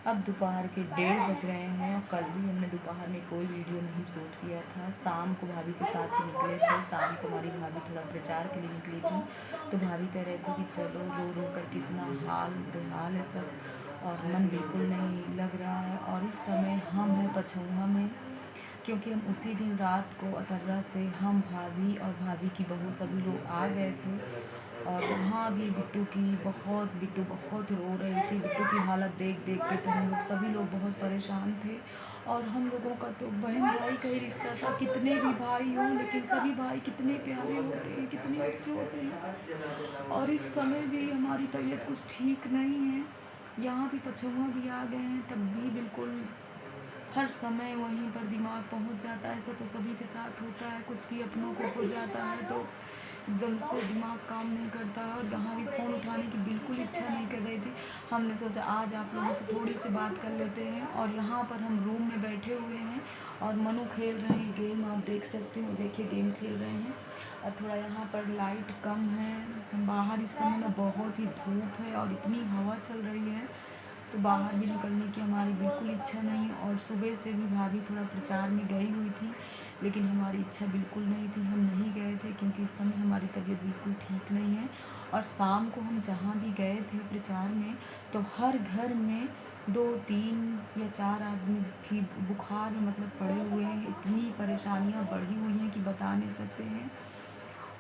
अब दोपहर के 1:30 बज रहे हैं और कल भी हमने दोपहर में कोई वीडियो नहीं शूट किया था। शाम को भाभी के साथ ही निकले थे। शाम को हमारी भाभी थोड़ा प्रचार के लिए निकली थी, तो भाभी कह रहे थे कि चलो, रो रो कर कितना हाल बेहाल है सब, और मन बिल्कुल नहीं लग रहा है। और इस समय हम हैं पछौआ में, क्योंकि हम उसी दिन रात को अतर्रा से हम, भाभी और भाभी की बहू सभी लोग आ गए थे। और वहाँ भी बिट्टू बहुत रो रही थी। बिट्टू की हालत देख देख के तो हम लोग सभी लोग बहुत परेशान थे। और हम लोगों का तो बहन भाई का ही रिश्ता था, कितने भी भाई हों लेकिन सभी भाई कितने प्यारे होते हैं, कितने अच्छे होते हैं। और इस समय भी हमारी तबीयत कुछ ठीक नहीं है। यहाँ भी पछुआ भी आ गए हैं, तब भी बिल्कुल हर समय वहीं पर दिमाग पहुंच जाता है। ऐसा तो सभी के साथ होता है, कुछ भी अपनों को हो जाता है तो एकदम से दिमाग काम नहीं करता। और यहाँ भी फ़ोन उठाने की बिल्कुल इच्छा नहीं कर रही थी। हमने सोचा आज आप लोगों से थोड़ी सी बात कर लेते हैं। और यहाँ पर हम रूम में बैठे हुए हैं और मनु खेल रहे हैं गेम, आप देख सकते हो, देखिए गेम खेल रहे हैं। और थोड़ा यहाँ पर लाइट कम है। हम बाहर इस समय में बहुत ही धूप है और इतनी हवा चल रही है, तो बाहर भी निकलने की हमारी बिल्कुल इच्छा नहीं। और सुबह से भी भाभी थोड़ा प्रचार में गई हुई थी, लेकिन हमारी इच्छा बिल्कुल नहीं थी, हम नहीं गए थे, क्योंकि इस समय हमारी तबीयत बिल्कुल ठीक नहीं है। और शाम को हम जहाँ भी गए थे प्रचार में, तो हर घर में 2, 3 या 4 आदमी भी बुखार में मतलब पड़े हुए हैं। इतनी परेशानियाँ बढ़ी हुई हैं कि बता नहीं सकते हैं।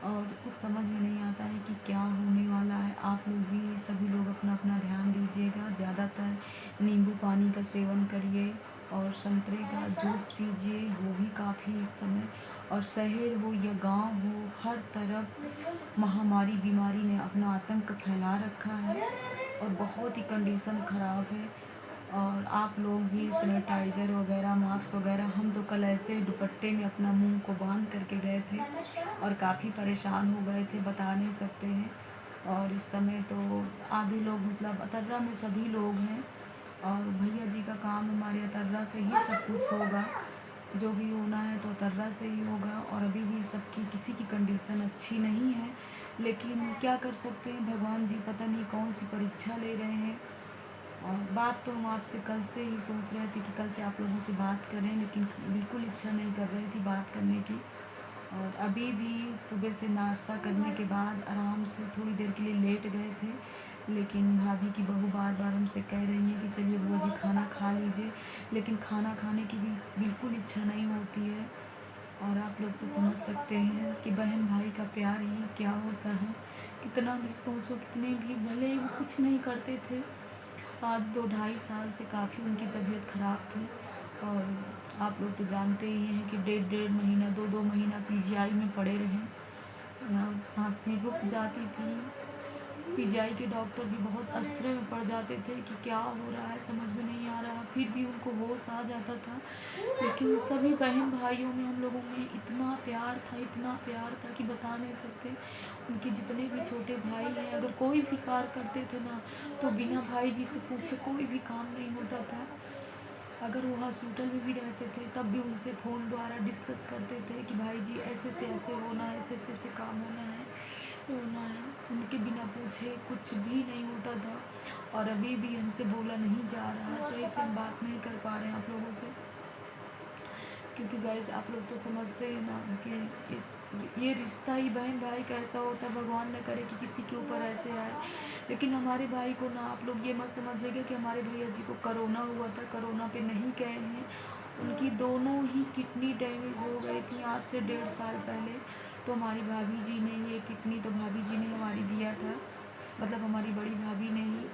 और कुछ समझ में नहीं आता है कि क्या होने वाला है। आप लोग भी सभी लोग अपना अपना ध्यान दीजिएगा। ज़्यादातर नींबू पानी का सेवन करिए और संतरे का जूस पीजिए, वो भी काफ़ी इस समय। और शहर हो या गांव हो, हर तरफ महामारी बीमारी ने अपना आतंक फैला रखा है और बहुत ही कंडीशन ख़राब है। और आप लोग भी सैनिटाइज़र वगैरह, मास्क वगैरह, हम तो कल ऐसे दुपट्टे में अपना मुंह को बांध करके गए थे और काफ़ी परेशान हो गए थे, बता नहीं सकते हैं। और इस समय तो आधे लोग मतलब अतर्रा में सभी लोग हैं, और भैया जी का काम हमारे अतर्रा से ही सब कुछ होगा। जो भी होना है तो अतर्रा से ही होगा। और अभी भी सबकी किसी की कंडीशन अच्छी नहीं है, लेकिन क्या कर सकते हैं, भगवान जी पता नहीं कौन सी परीक्षा ले रहे हैं। और बात तो हम आपसे कल से ही सोच रहे थे कि कल से आप लोगों से बात करें, लेकिन बिल्कुल इच्छा नहीं कर रही थी बात करने की। और अभी भी सुबह से नाश्ता करने के बाद आराम से थोड़ी देर के लिए लेट गए थे, लेकिन भाभी की बहू बार बार हमसे कह रही है कि चलिए बुआ जी खाना खा लीजिए, लेकिन खाना खाने की भी बिल्कुल इच्छा नहीं होती है। और आप लोग तो समझ सकते हैं कि बहन भाई का प्यार ही क्या होता है। कितना भी सोचो, कितने भी भले ही वो कुछ नहीं करते थे, आज 2-2.5 साल से काफ़ी उनकी तबीयत ख़राब थी। और आप लोग तो जानते ही हैं कि 1.5-1.5 महीना, 2-2 महीना पीजीआई में पड़े रहे। सांसें रुक जाती थी। पीजीआई के डॉक्टर भी बहुत आश्चर्य में पड़ जाते थे कि क्या हो रहा है, समझ में नहीं आ रहा। फिर भी उनको होश आ जाता था। लेकिन सभी बहन भाइयों में हम लोगों में इतना प्यार था, इतना प्यार था कि बता नहीं सकते। उनके जितने भी छोटे भाई हैं, अगर कोई भी कार्य करते थे ना, तो बिना भाई जी से पूछे कोई भी काम नहीं होता था। अगर वो हॉस्पिटल में भी रहते थे तब भी उनसे फ़ोन द्वारा डिस्कस करते थे कि भाई जी ऐसे से ऐसे होना है, ऐसे से काम होना है। उनके बिना पूछे कुछ भी नहीं होता था। और अभी भी हमसे बोला नहीं जा रहा है, सही से हम बात नहीं कर पा रहे हैं आप लोगों से, क्योंकि गाइस आप लोग तो समझते हैं ना कि ये रिश्ता ही बहन भाई का ऐसा होता है। भगवान न करे कि किसी के ऊपर ऐसे आए। लेकिन हमारे भाई को ना, आप लोग ये मत समझिएगा कि हमारे भैया जी को कोरोना हुआ था, कोरोना पे नहीं गए हैं। उनकी दोनों ही किडनी डैमेज हो गई थी आज से 1.5 साल पहले। तो हमारी भाभी जी ने ये किडनी, तो भाभी जी ने हमारी दिया था, मतलब हमारी बड़ी भाभी ने ही।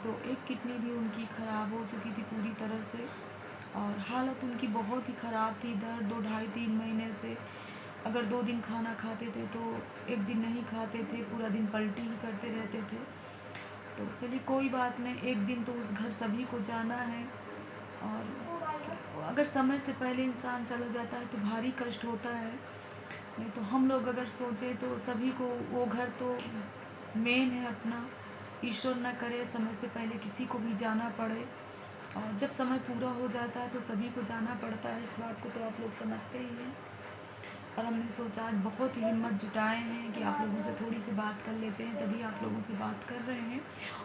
तो एक किडनी भी उनकी ख़राब हो चुकी थी पूरी तरह से, और हालत उनकी बहुत ही ख़राब थी। दर्द 2-2.5-3 महीने से, अगर 2 दिन खाना खाते थे तो एक दिन नहीं खाते थे, पूरा दिन पलटी ही करते रहते थे। तो चलिए कोई बात नहीं, एक दिन तो उस घर सभी को जाना है। और अगर समय से पहले इंसान चला जाता है तो भारी कष्ट होता है। नहीं तो हम लोग अगर सोचें तो सभी को वो घर तो मेन है अपना। ईश्वर न करे समय से पहले किसी को भी जाना पड़े, और जब समय पूरा हो जाता है तो सभी को जाना पड़ता है। इस बात को तो आप लोग समझते ही हैं। और हमने सोचा आज बहुत ही हिम्मत जुटाए हैं कि आप लोगों से थोड़ी सी बात कर लेते हैं, तभी आप लोगों से बात कर रहे हैं।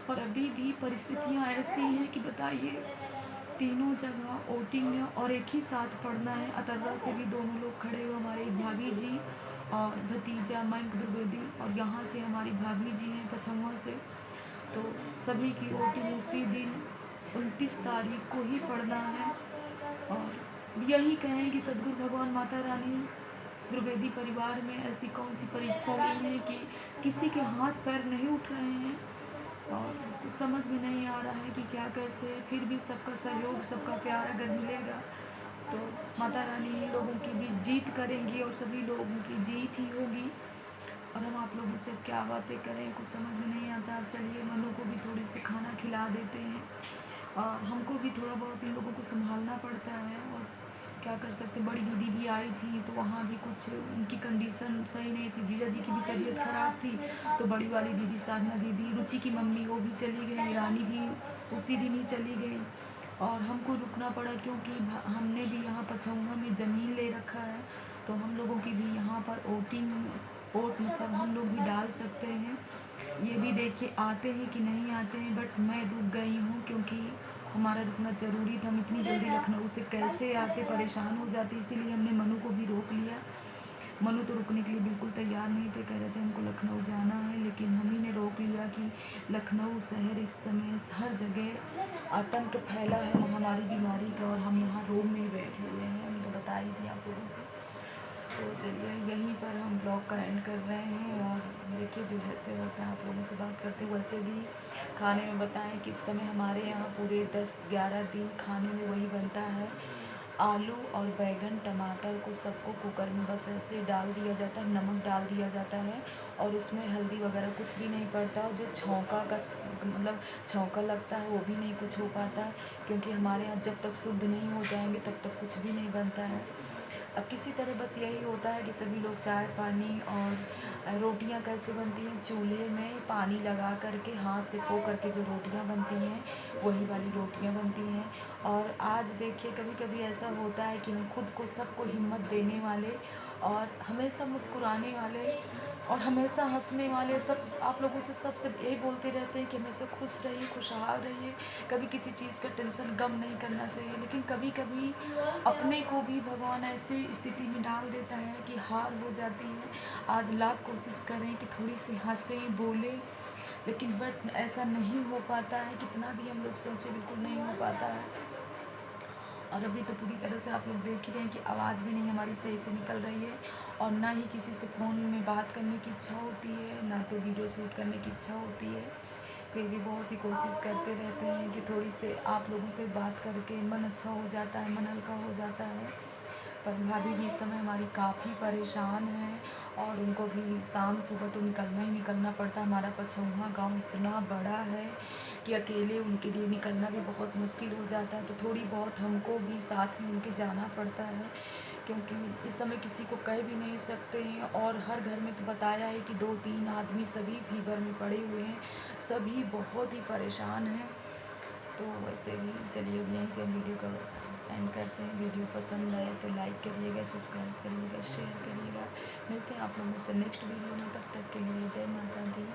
और अभी भी परिस्थितियाँ ऐसी हैं कि बताइए, तीनों जगह वोटिंग है और एक ही साथ पढ़ना है। अतर्रा से भी दोनों लोग खड़े हुए, हमारे एक भाभी जी और भतीजा मयंक द्विवेदी, और यहाँ से हमारी भाभी जी हैं पछौआ से। तो सभी की वोटिंग उसी दिन 29 तारीख को ही पढ़ना है। और यही कहें कि सदगुरु भगवान माता रानी द्विवेदी परिवार में ऐसी कौन सी परीक्षा ली है कि किसी के हाथ पैर नहीं उठ रहे हैं और कुछ समझ में नहीं आ रहा है कि क्या कैसे। फिर भी सबका सहयोग, सबका प्यार अगर मिलेगा तो माता रानी इन लोगों की भी जीत करेंगी और सभी लोगों की जीत ही होगी। और हम आप लोगों से क्या बातें करें, कुछ समझ में नहीं आता। चलिए मनु को भी थोड़ी सी खाना खिला देते हैं, और हमको भी थोड़ा बहुत इन लोगों को संभालना पड़ता है। और क्या कर सकते। बड़ी दीदी भी आई थी तो वहाँ भी कुछ उनकी कंडीशन सही नहीं थी, जीजा जी की भी तबीयत ख़राब थी। तो बड़ी वाली दीदी, साधना दीदी, रुचि की मम्मी, वो भी चली गई, रानी भी उसी दिन ही चली गई। और हमको रुकना पड़ा क्योंकि हमने भी यहाँ पछौआ में ज़मीन ले रखा है, तो हम लोगों की भी यहाँ पर वोट मतलब हम लोग भी डाल सकते हैं। ये भी देखिए आते हैं कि नहीं आते हैं, बट मैं रुक गई हूँ क्योंकि हमारा रुकना ज़रूरी था। हम इतनी जल्दी लखनऊ से कैसे आते, परेशान हो जाते, इसीलिए हमने मनु को भी रोक लिया। मनु तो रुकने के लिए बिल्कुल तैयार नहीं थे, कह रहे थे हमको लखनऊ जाना है, लेकिन हम ही ने रोक लिया कि लखनऊ शहर इस समय हर जगह आतंक फैला है महामारी बीमारी का, और हम यहाँ रोम में ही बैठे हुए हैं। हम तो बता ही दिए आप लोगों से। तो चलिए यहीं पर हम ब्लॉग का एंड कर रहे हैं। और देखिए जो जैसे होता है आप लोगों से बात करते हैं, वैसे भी खाने में बताएं कि इस समय हमारे यहाँ पूरे 10-11 दिन खाने में वही बनता है, आलू और बैगन टमाटर को सबको कुकर में बस ऐसे डाल दिया जाता है, नमक डाल दिया जाता है, और उसमें हल्दी वगैरह कुछ भी नहीं पड़ता। और जो छौंका का मतलब छौंका लगता है वो भी नहीं कुछ हो पाता है, क्योंकि हमारे यहाँ जब तक शुद्ध नहीं हो जाएंगे तब तक कुछ भी नहीं बनता है। अब किसी तरह बस यही होता है कि सभी लोग चाय पानी, और रोटियां कैसे बनती हैं, चूल्हे में पानी लगा करके हाथ से पो करके जो रोटियां बनती हैं वही वाली रोटियां बनती हैं। और आज देखिए कभी कभी ऐसा होता है कि हम खुद को सबको हिम्मत देने वाले और हमेशा मुस्कुराने वाले और हमेशा हंसने वाले सब आप लोगों से सबसे यही बोलते रहते हैं कि हमेशा खुश रहिए, खुशहाल रहिए, कभी किसी चीज़ का टेंशन गम नहीं करना चाहिए। लेकिन कभी कभी अपने को भी भगवान ऐसी स्थिति में डाल देता है कि हार हो जाती है। आज लाख कोशिश करें कि थोड़ी सी हंसें बोलें, लेकिन बट ऐसा नहीं हो पाता है, कितना भी हम लोग सोचें बिल्कुल नहीं हो पाता है। और अभी तो पूरी तरह से आप लोग देख ही रहे हैं कि आवाज़ भी नहीं हमारी सही से निकल रही है, और ना ही किसी से फ़ोन में बात करने की इच्छा होती है, ना तो वीडियो शूट करने की इच्छा होती है। फिर भी बहुत ही कोशिश करते रहते हैं कि थोड़ी से आप लोगों से बात करके मन अच्छा हो जाता है, मन हल्का हो जाता है। पर भाभी भी इस समय हमारी काफ़ी परेशान हैं, और उनको भी शाम सुबह तो निकलना ही निकलना पड़ता है। हमारा पछौआ गांव इतना बड़ा है कि अकेले उनके लिए निकलना भी बहुत मुश्किल हो जाता है। तो थोड़ी बहुत हमको भी साथ में उनके जाना पड़ता है, क्योंकि इस समय किसी को कह भी नहीं सकते हैं। और हर घर में तो बताया है कि 2-3 आदमी सभी फीवर में पड़े हुए हैं, सभी बहुत ही परेशान हैं। तो वैसे भी चलिए अब यहीं पे वीडियो का एंड करते हैं। वीडियो पसंद आए तो लाइक करिएगा, सब्सक्राइब करिएगा, शेयर करिएगा। मिलते हैं आप लोगों से नेक्स्ट वीडियो में, तब तक के लिए जय माता दी।